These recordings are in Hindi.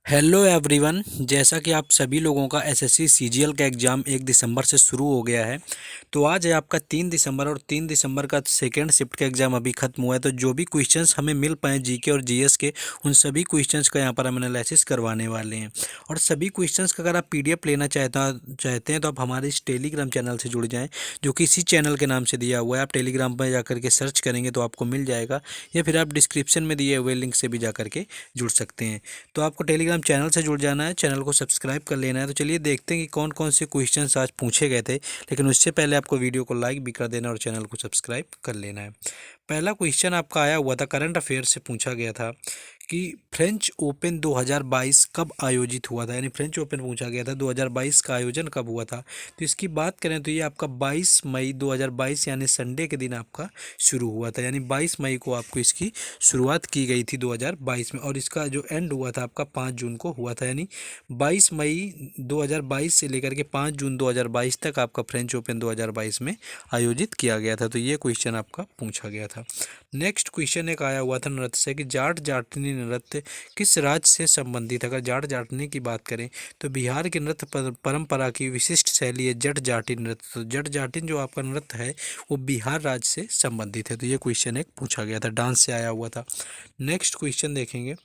Hello everyone. जैसा कि आप सभी लोगों का एसएससी सीजीएल का एग्ज़ाम 1 दिसंबर से शुरू हो गया है। तो आज है आपका 3 दिसंबर और 3 दिसंबर का सेकेंड शिफ्ट का एग्ज़ाम अभी खत्म हुआ है। तो जो भी क्वेश्चंस हमें मिल पाए जीके और जीएस के, उन सभी क्वेश्चंस का यहाँ पर हम एनालिसिस करवाने वाले हैं। और सभी क्वेश्चंस का अगर आप पीडीएफ लेना चाहते हैं तो आप हमारे इस टेलीग्राम चैनल से जुड़ जाएँ, जो कि इसी चैनल के नाम से दिया हुआ है। आप टेलीग्राम पर जाकर के सर्च करेंगे तो आपको मिल जाएगा, या फिर आप डिस्क्रिप्शन में दिए हुए लिंक से भी जा करके जुड़ सकते हैं। तो आपको टेलीग्राम चैनल से जुड़ जाना है, चैनल को सब्सक्राइब कर लेना है। तो चलिए देखते हैं कि कौन कौन से क्वेश्चंस आज पूछे गए थे, लेकिन उससे पहले आपको वीडियो को लाइक भी कर देना और चैनल को सब्सक्राइब कर लेना है। पहला क्वेश्चन आपका आया हुआ था, करंट अफेयर से पूछा गया था कि फ्रेंच ओपन 2022 कब आयोजित हुआ था। यानी फ्रेंच ओपन पूछा गया था 2022 का आयोजन कब हुआ था। तो इसकी बात करें तो ये आपका 22 मई 2022 यानी संडे के दिन आपका शुरू हुआ था। यानी 22 मई को आपको इसकी शुरुआत की गई थी 2022 में, और इसका जो एंड हुआ था आपका 5 जून को हुआ था। यानी 22 मई 2022 से लेकर के 5 जून 2022 तक आपका फ्रेंच ओपन 2022 में आयोजित किया गया था। तो ये क्वेश्चन आपका पूछा गया था। नेक्स्ट क्वेश्चन एक आया हुआ था नृत्य से कि जाट जाटनी नृत्य किस राज्य से संबंधित है। अगर जाट जाटनी की बात करें तो बिहार की नृत्य परंपरा की विशिष्ट शैली है जट जाटिन नृत्य। तो जट जाटिन जो आपका नृत्य है वो बिहार राज्य से संबंधित है। तो ये क्वेश्चन एक पूछा गया था, डांस से आया हुआ था। नेक्स्ट क्वेश्चन देखेंगे।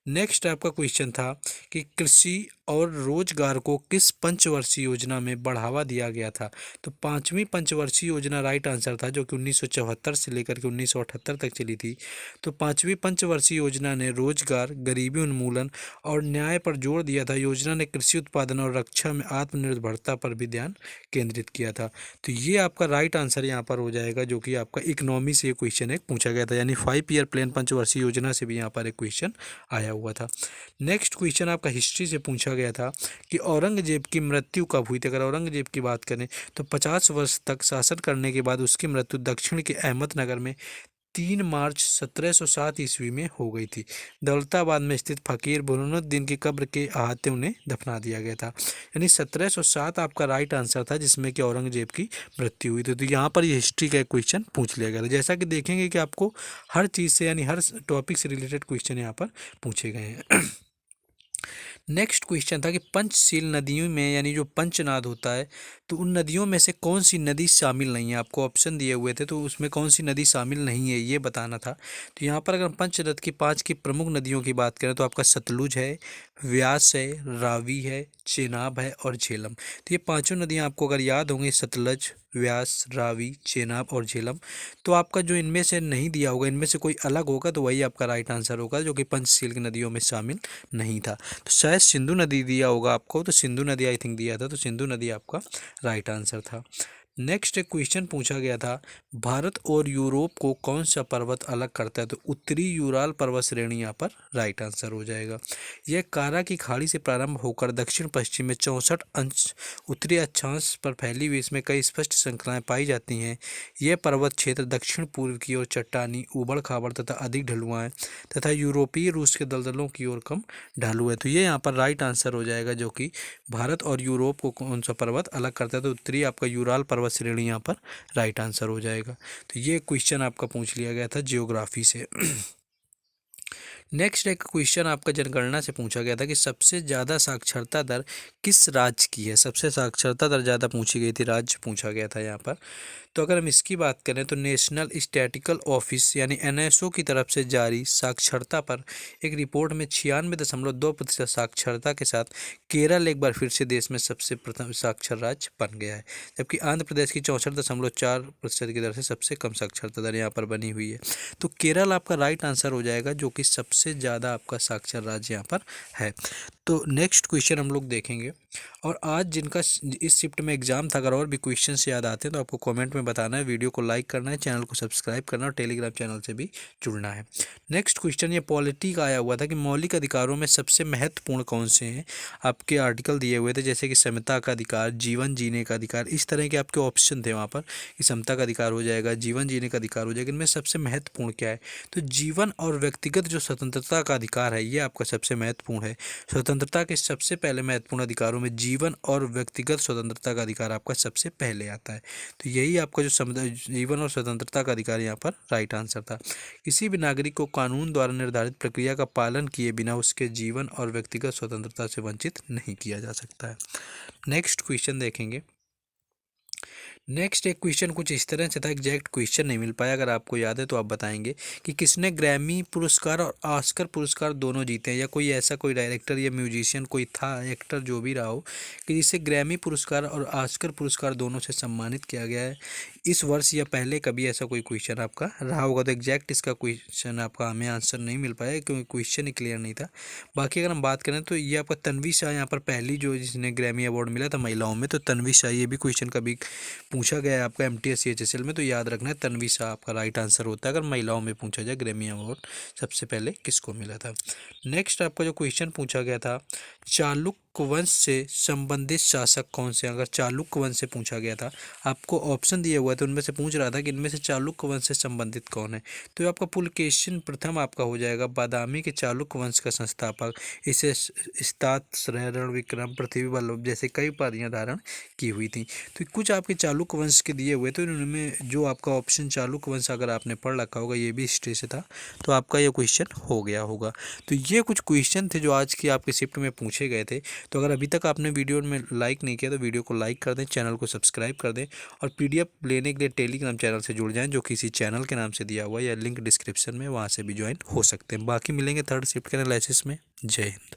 नेक्स्ट आपका क्वेश्चन था कि कृषि और रोजगार को किस पंचवर्षीय योजना में बढ़ावा दिया गया था। तो पांचवी पंचवर्षीय योजना राइट आंसर था, जो कि 1974 से लेकर के 1978 तक चली थी। तो पांचवी पंचवर्षीय योजना ने रोजगार, गरीबी उन्मूलन और न्याय पर जोर दिया था। योजना ने कृषि उत्पादन और रक्षा में आत्मनिर्भरता पर भी ध्यान केंद्रित किया था। तो ये आपका राइट आंसर यहाँ पर हो जाएगा, जो कि आपका इकोनॉमी से ये क्वेश्चन एक पूछा गया था। यानी 5 ईयर प्लान पंचवर्षीय योजना से भी यहाँ पर एक क्वेश्चन आया हुआ था। नेक्स्ट क्वेश्चन आपका हिस्ट्री से पूछा गया था कि औरंगजेब की मृत्यु कब हुई थी। अगर औरंगजेब की बात करें तो 50 वर्ष तक शासन करने के बाद उसकी मृत्यु दक्षिण के अहमदनगर में 3 मार्च 1707 ईस्वी में हो गई थी। दौलताबाद में स्थित फकीर बुरहानुद्दीन की कब्र के अहाते उन्हें दफना दिया गया था। यानी 1707 आपका राइट आंसर था, जिसमें कि औरंगजेब की मृत्यु हुई थी। तो यहाँ पर ये हिस्ट्री का एक क्वेश्चन पूछ लिया गया था। जैसा कि देखेंगे कि आपको हर चीज़ से यानी हर टॉपिक से रिलेटेड क्वेश्चन यहाँ पर पूछे गए हैं। नेक्स्ट क्वेश्चन था कि पंचशील नदियों में यानी जो पंचनाद होता है, तो उन नदियों में से कौन सी नदी शामिल नहीं है। आपको ऑप्शन दिए हुए थे, तो उसमें कौन सी नदी शामिल नहीं है ये बताना था। तो यहाँ पर अगर पंचरथ की 5 की प्रमुख नदियों की बात करें तो आपका सतलुज है, व्यास है, रावी है, चेनाब है और झेलम। तो ये पांचों नदियाँ आपको अगर याद होंगी, सतलज, व्यास, रावी, चेनाब और झेलम। तो आपका जो इनमें से नहीं दिया होगा, इनमें से कोई अलग होगा, तो वही आपका राइट आंसर होगा, जो कि पंचशील की नदियों में शामिल नहीं था। तो शायद सिंधु नदी दिया होगा आपको, तो सिंधु नदी आई थिंक दिया था, तो सिंधु नदी आपका राइट आंसर था। नेक्स्ट एक क्वेश्चन पूछा गया था, भारत और यूरोप को कौन सा पर्वत अलग करता है। तो उत्तरी यूराल पर्वत श्रेणी यहाँ पर राइट आंसर हो जाएगा। यह कारा की खाड़ी से प्रारंभ होकर दक्षिण पश्चिम में 64 अंश उत्तरी अक्षांश पर फैली हुई, इसमें कई स्पष्ट श्रृंखलाएं पाई जाती हैं। यह पर्वत क्षेत्र दक्षिण पूर्व की ओर चट्टानी, ऊबड़ खाबड़ तथा अधिक ढलुआ है, तथा यूरोपीय रूस के दलदलों की ओर कम ढालू है। तो ये यहाँ पर राइट आंसर हो जाएगा, जो कि भारत और यूरोप को कौन सा पर्वत अलग करता है। तो उत्तरी आपका यूराल पर्वत श्रेणी यहाँ पर राइट आंसर हो जाएगा। तो ये क्वेश्चन आपका पूछ लिया गया था जियोग्राफी से। नेक्स्ट एक क्वेश्चन आपका जनगणना से पूछा गया था कि सबसे ज़्यादा साक्षरता दर किस राज्य की है। सबसे साक्षरता दर ज़्यादा पूछी गई थी, राज्य पूछा गया था यहाँ पर। तो अगर हम इसकी बात करें तो नेशनल स्टैटिकल ऑफिस यानी एनएसओ की तरफ से जारी साक्षरता पर एक रिपोर्ट में 96.2% साक्षरता के साथ केरल एक बार फिर से देश में सबसे प्रथम साक्षर राज्य बन गया है, जबकि आंध्र प्रदेश की 64.4% की दर से सबसे कम साक्षरता दर यहाँ पर बनी हुई है। तो केरल आपका राइट आंसर हो जाएगा, जो कि सबसे ज़्यादा आपका साक्षर राज्य यहाँ पर है। तो नेक्स्ट क्वेश्चन हम लोग देखेंगे। और आज जिनका इस शिफ्ट में एग्जाम था, अगर और भी क्वेश्चन याद आते हैं तो आपको कमेंट में बताना है, वीडियो को लाइक करना है, चैनल को सब्सक्राइब करना और टेलीग्राम चैनल से भी जुड़ना है। नेक्स्ट क्वेश्चन ये पॉलिटी का आया हुआ था कि मौलिक अधिकारों में सबसे महत्वपूर्ण कौन से हैं। आपके आर्टिकल दिए हुए थे, जैसे कि समता का अधिकार, जीवन जीने का अधिकार, इस तरह के आपके ऑप्शन थे वहाँ पर कि समता का अधिकार हो जाएगा, जीवन जीने का अधिकार हो जाएगा। इनमें सबसे महत्वपूर्ण क्या है। तो जीवन और व्यक्तिगत जो स्वतंत्रता का अधिकार है, ये आपका सबसे महत्वपूर्ण है। स्वतंत्र स्वतंत्रता के सबसे पहले महत्वपूर्ण अधिकारों में जीवन और व्यक्तिगत स्वतंत्रता का अधिकार आपका सबसे पहले आता है। तो यही आपका जो जीवन और स्वतंत्रता का अधिकार यहाँ पर राइट आंसर था। किसी भी नागरिक को कानून द्वारा निर्धारित प्रक्रिया का पालन किए बिना उसके जीवन और व्यक्तिगत स्वतंत्रता से वंचित नहीं किया जा सकता है। नेक्स्ट क्वेश्चन देखेंगे। नेक्स्ट एक क्वेश्चन कुछ इस तरह से था, एग्जैक्ट क्वेश्चन नहीं मिल पाया, अगर आपको याद है तो आप बताएंगे कि किसने ग्रैमी पुरस्कार और ऑस्कर पुरस्कार दोनों जीते हैं, या कोई ऐसा कोई डायरेक्टर या म्यूजिशियन कोई था, एक्टर जो भी रहा हो, कि जिसे ग्रैमी पुरस्कार और ऑस्कर पुरस्कार दोनों से सम्मानित किया गया है इस वर्ष या पहले कभी ऐसा कोई क्वेश्चन आपका रहा होगा। तो एग्जैक्ट इसका क्वेश्चन आपका हमें आंसर नहीं मिल पाया क्योंकि क्वेश्चन ही क्लियर नहीं था। बाकी अगर हम बात करें तो ये आपका तन्वी शाह यहाँ पर पहली जो जिसने ग्रैमी अवार्ड मिला था महिलाओं में, तो तन्वी शाह, ये भी क्वेश्चन कभी पूछा गया है आपका MTS CHSL में, तो याद रखना है तन्वी शाह आपका राइट आंसर होता है अगर महिलाओं में पूछा जाए ग्रैमी अवार्ड सबसे पहले किसको मिला था। नेक्स्ट आपका जो क्वेश्चन पूछा गया था, चालुक्य वंश से संबंधित शासक कौन से, अगर चालुक्य वंश से पूछा गया था, आपको ऑप्शन दिया हुआ था उनमें से पूछ रहा था कि इनमें से चालुक्य वंश से संबंधित कौन है। तो आपका पुलकेशिन प्रथम आपका हो जाएगा, बादामी के चालुक्य वंश का संस्थापक, इसे स्तात्श्रय, रणविक्रम, पृथ्वी वल्लभ जैसे कई उपाधियां धारण की हुई थी। तो कुछ आपके चालुक्य वंश के दिए हुए, तो इनमें जो आपका ऑप्शन चालुक्य वंश अगर आपने पढ़ रखा होगा, ये भी हिस्ट्री से था, तो आपका ये क्वेश्चन हो गया होगा। तो ये कुछ क्वेश्चन थे जो आज की आपके शिफ्ट में पूछे गए थे। तो अगर अभी तक आपने वीडियो में लाइक नहीं किया तो वीडियो को लाइक कर दें, चैनल को सब्सक्राइब कर दें, और PDF लेने के लिए टेलीग्राम चैनल से जुड़ जाएं जो किसी चैनल के नाम से दिया हुआ है, या लिंक डिस्क्रिप्शन में, वहाँ से भी ज्वाइन हो सकते हैं। बाकी मिलेंगे थर्ड शिफ्ट के एनालिसिस में। जय हिंद।